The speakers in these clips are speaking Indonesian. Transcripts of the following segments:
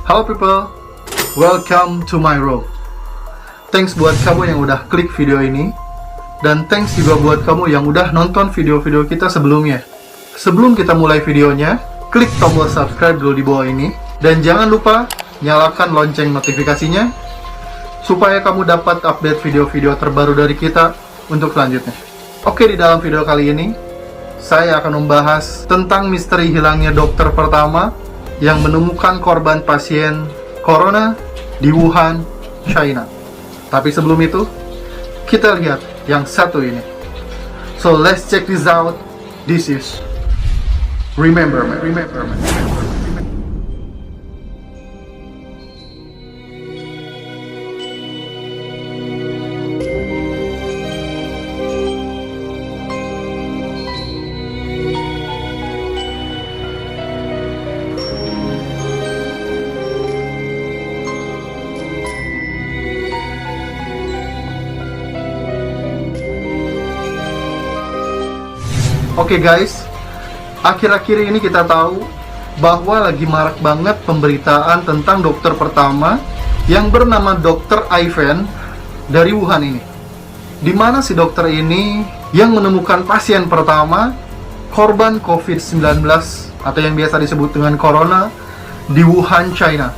Halo people, welcome to my room. Thanks buat kamu yang udah klik video ini. Dan thanks juga buat kamu yang udah nonton video-video kita sebelumnya. Sebelum kita mulai videonya, klik tombol subscribe dulu di bawah ini. Dan jangan lupa nyalakan lonceng notifikasinya supaya kamu dapat update video-video terbaru dari kita untuk selanjutnya. Oke, di dalam video kali ini saya akan membahas tentang misteri hilangnya dokter pertama yang menemukan korban pasien corona di Wuhan, China. Tapi sebelum itu, kita lihat yang satu ini. So let's check this out. This is Remember Me. Oke guys, akhir-akhir ini kita tahu bahwa lagi marak banget pemberitaan tentang dokter pertama yang bernama Dr. Ivan dari Wuhan ini. Dimana si dokter ini yang menemukan pasien pertama korban COVID-19 atau yang biasa disebut dengan corona di Wuhan, China.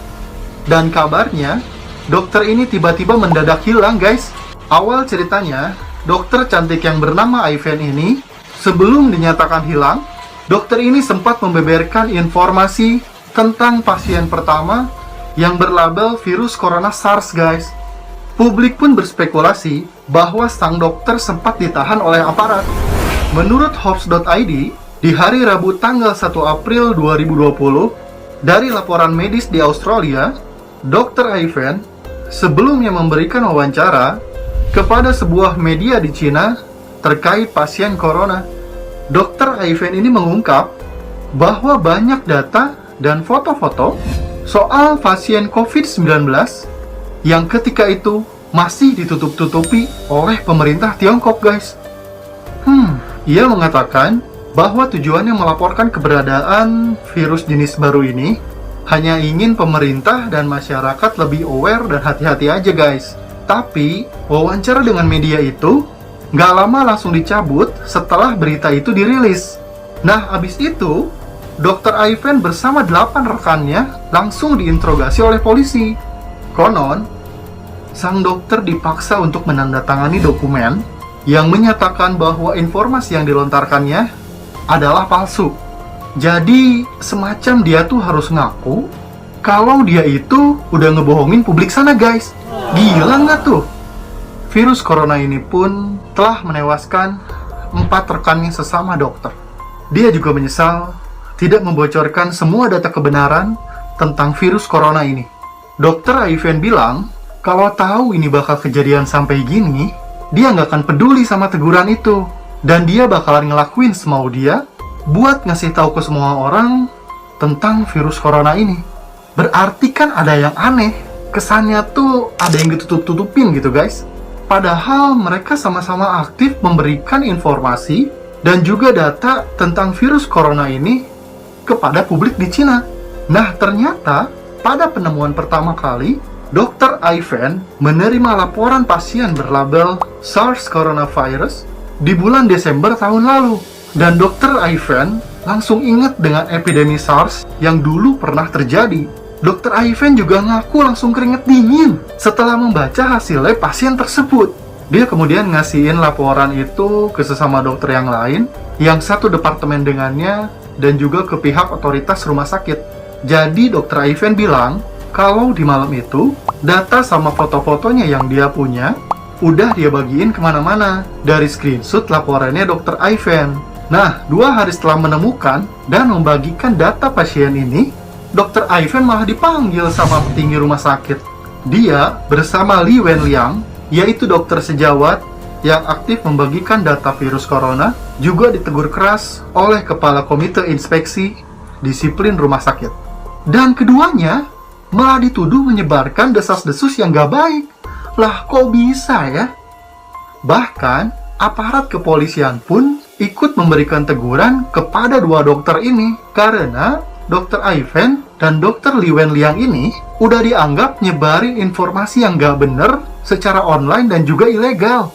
Dan kabarnya, dokter ini tiba-tiba mendadak hilang guys. Awal ceritanya, dokter cantik yang bernama Ivan ini sebelum dinyatakan hilang, dokter ini sempat membeberkan informasi tentang pasien pertama yang berlabel virus corona SARS guys. Publik pun berspekulasi bahwa sang dokter sempat ditahan oleh aparat. Menurut Hops.id, di hari Rabu tanggal 1 April 2020, dari laporan medis di Australia, Dr. Ivan sebelumnya memberikan wawancara kepada sebuah media di Cina terkait pasien corona. Dr. Ivan ini mengungkap bahwa banyak data dan foto-foto soal pasien COVID-19 yang ketika itu masih ditutup-tutupi oleh pemerintah Tiongkok guys. Ia mengatakan bahwa tujuannya melaporkan keberadaan virus jenis baru ini hanya ingin pemerintah dan masyarakat lebih aware dan hati-hati aja guys. Tapi wawancara dengan media itu nggak lama langsung dicabut setelah berita itu dirilis. Nah, abis itu, Dr. Ivan bersama 8 rekannya langsung diinterogasi oleh polisi. Konon, sang dokter dipaksa untuk menandatangani dokumen yang menyatakan bahwa informasi yang dilontarkannya adalah palsu. Jadi, semacam dia tuh harus ngaku kalau dia itu udah ngebohongin publik sana guys. Gila nggak tuh? Virus corona ini pun telah menewaskan 4 rekannya sesama dokter. Dia juga menyesal tidak membocorkan semua data kebenaran tentang virus corona ini. Dr. Ivan bilang, kalau tahu ini bakal kejadian sampai gini, dia nggak akan peduli sama teguran itu. Dan dia bakalan ngelakuin semau dia buat ngasih tahu ke semua orang tentang virus corona ini. Berarti kan ada yang aneh. Kesannya tuh ada yang ditutup-tutupin gitu guys. Padahal mereka sama-sama aktif memberikan informasi dan juga data tentang virus corona ini kepada publik di Cina. Nah, ternyata pada penemuan pertama kali, Dr. Ivan menerima laporan pasien berlabel SARS coronavirus di bulan Desember tahun lalu. Dan Dr. Ivan langsung ingat dengan epidemi SARS yang dulu pernah terjadi. Dr. Ivan juga ngaku langsung keringet dingin setelah membaca hasilnya pasien tersebut. Dia kemudian ngasihin laporan itu ke sesama dokter yang lain, yang satu departemen dengannya, dan juga ke pihak otoritas rumah sakit. Jadi Dr. Ivan bilang, kalau di malam itu, data sama foto-fotonya yang dia punya, udah dia bagiin kemana-mana, dari screenshot laporannya Dr. Ivan. Nah, 2 hari setelah menemukan dan membagikan data pasien ini, Dr. Ivan malah dipanggil sama petinggi rumah sakit. Dia bersama Li Wenliang, yaitu dokter sejawat yang aktif membagikan data virus corona, juga ditegur keras oleh Kepala Komite Inspeksi Disiplin Rumah Sakit. Dan keduanya malah dituduh menyebarkan desas-desus yang gak baik. Lah kok bisa ya? Bahkan, aparat kepolisian pun ikut memberikan teguran kepada 2 dokter ini karena Dr. Ivan Dan dokter Li Wenliang ini udah dianggap nyebarin informasi yang nggak bener secara online dan juga ilegal.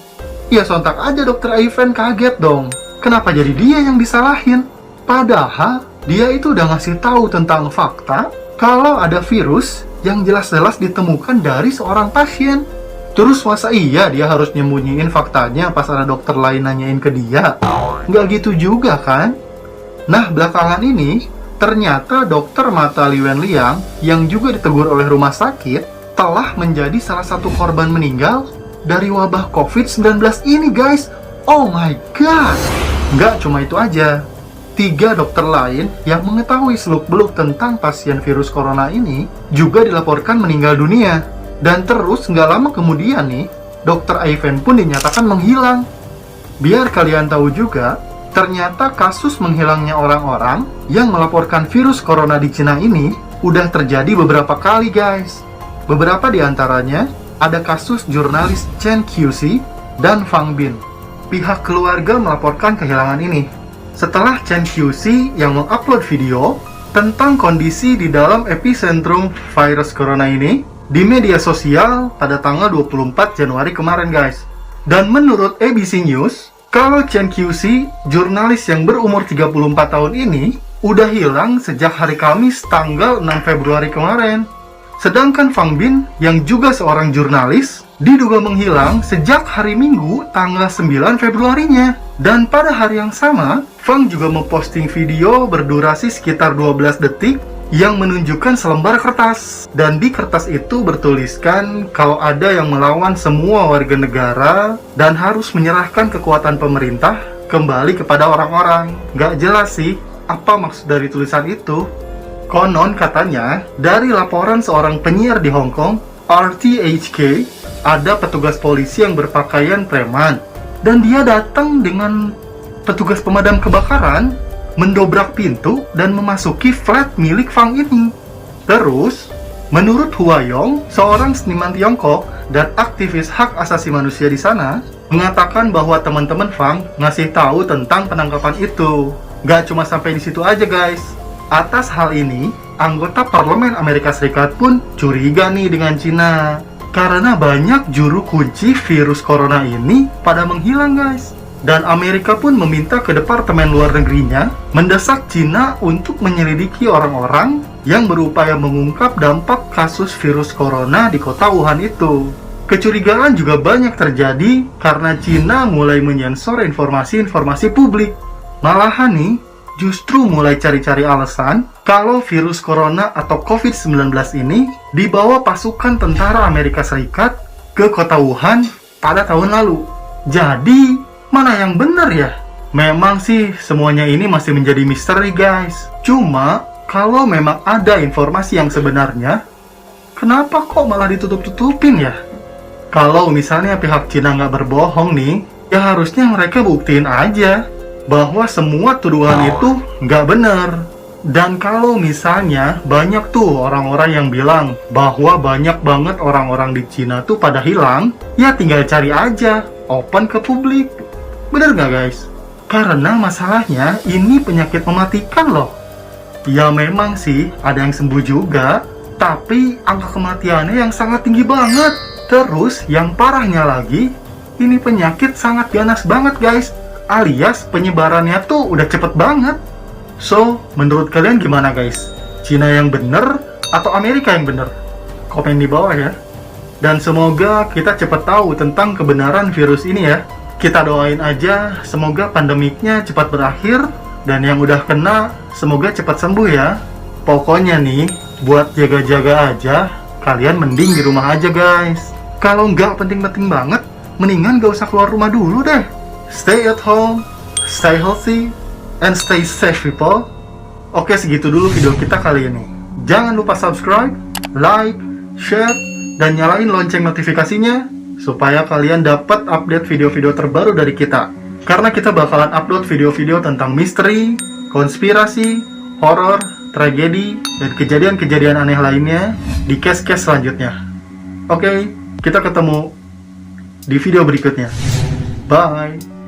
Ya sontak aja dokter Ivan kaget dong. Kenapa jadi dia yang disalahin? Padahal dia itu udah ngasih tahu tentang fakta kalau ada virus yang jelas-jelas ditemukan dari seorang pasien. Terus masa iya dia harus nyembunyiin faktanya pas ada dokter lain nanyain ke dia? Nggak gitu juga kan? Nah belakangan ini ternyata dokter mata Li Wenliang yang juga ditegur oleh rumah sakit telah menjadi salah satu korban meninggal dari wabah COVID-19 ini guys. Oh my god. Nggak cuma itu aja, 3 dokter lain yang mengetahui seluk-beluk tentang pasien virus corona ini juga dilaporkan meninggal dunia. Dan terus nggak lama kemudian nih, dokter Ivan pun dinyatakan menghilang. Biar kalian tahu juga, ternyata kasus menghilangnya orang-orang yang melaporkan virus corona di Cina ini udah terjadi beberapa kali guys. Beberapa di antaranya ada kasus jurnalis Chen Qiuxi dan Fang Bin. Pihak keluarga melaporkan kehilangan ini setelah Chen Qiuxi yang mengupload video tentang kondisi di dalam epicentrum virus corona ini di media sosial pada tanggal 24 Januari kemarin guys. Dan menurut ABC News, kalau Chen Qiuxi, jurnalis yang berumur 34 tahun ini, udah hilang sejak hari Kamis tanggal 6 Februari kemarin. Sedangkan Fang Bin, yang juga seorang jurnalis, diduga menghilang sejak hari Minggu tanggal 9 Februarinya. Dan pada hari yang sama, Fang juga memposting video berdurasi sekitar 12 detik yang menunjukkan selembar kertas. Dan di kertas itu bertuliskan kalau ada yang melawan semua warga negara dan harus menyerahkan kekuatan pemerintah kembali kepada orang-orang. Gak jelas sih apa maksud dari tulisan itu. Konon katanya, dari laporan seorang penyiar di Hong Kong, RTHK, ada petugas polisi yang berpakaian preman. Dan dia datang dengan petugas pemadam kebakaran, mendobrak pintu dan memasuki flat milik Fang ini. Terus, menurut Hua Yong, seorang seniman Tiongkok dan aktivis hak asasi manusia di sana, mengatakan bahwa teman-teman Fang ngasih tahu tentang penangkapan itu. Gak cuma sampai di situ aja guys. Atas hal ini, anggota parlemen Amerika Serikat pun curiga nih dengan Cina. Karena banyak juru kunci virus corona ini pada menghilang guys. Dan Amerika pun meminta ke Departemen Luar Negerinya mendesak Cina untuk menyelidiki orang-orang yang berupaya mengungkap dampak kasus virus corona di kota Wuhan itu. Kecurigaan juga banyak terjadi karena Cina mulai menyensor informasi-informasi publik. Malahan nih, justru mulai cari-cari alasan kalau virus corona atau COVID-19 ini dibawa pasukan tentara Amerika Serikat ke kota Wuhan pada tahun lalu. Jadi, mana yang benar ya? Memang sih semuanya ini masih menjadi misteri guys. Cuma kalau memang ada informasi yang sebenarnya, kenapa kok malah ditutup-tutupin ya? Kalau misalnya pihak Cina nggak berbohong nih, ya harusnya mereka buktiin aja bahwa semua tuduhan itu nggak benar. Dan kalau misalnya banyak tuh orang-orang yang bilang bahwa banyak banget orang-orang di Cina tuh pada hilang, ya tinggal cari aja, open ke publik. Bener nggak guys? Karena masalahnya ini penyakit mematikan loh. Ya memang sih ada yang sembuh juga, tapi angka kematiannya yang sangat tinggi banget. Terus yang parahnya lagi, ini penyakit sangat ganas banget guys. Alias penyebarannya tuh udah cepet banget. So, menurut kalian gimana guys? Cina yang bener atau Amerika yang bener? Komen di bawah ya. Dan semoga kita cepat tahu tentang kebenaran virus ini ya. Kita doain aja semoga pandemiknya cepat berakhir dan yang udah kena semoga cepat sembuh ya. Pokoknya nih, buat jaga-jaga aja, kalian mending di rumah aja guys. Kalau nggak penting-penting banget, mendingan gak usah keluar rumah dulu deh. Stay at home, stay healthy, and stay safe people. Oke, segitu dulu video kita kali ini. Jangan lupa subscribe, like, share, dan nyalain lonceng notifikasinya supaya kalian dapat update video-video terbaru dari kita. Karena kita bakalan upload video-video tentang misteri, konspirasi, horor, tragedi, dan kejadian-kejadian aneh lainnya di case-case selanjutnya. Oke, kita ketemu di video berikutnya. Bye!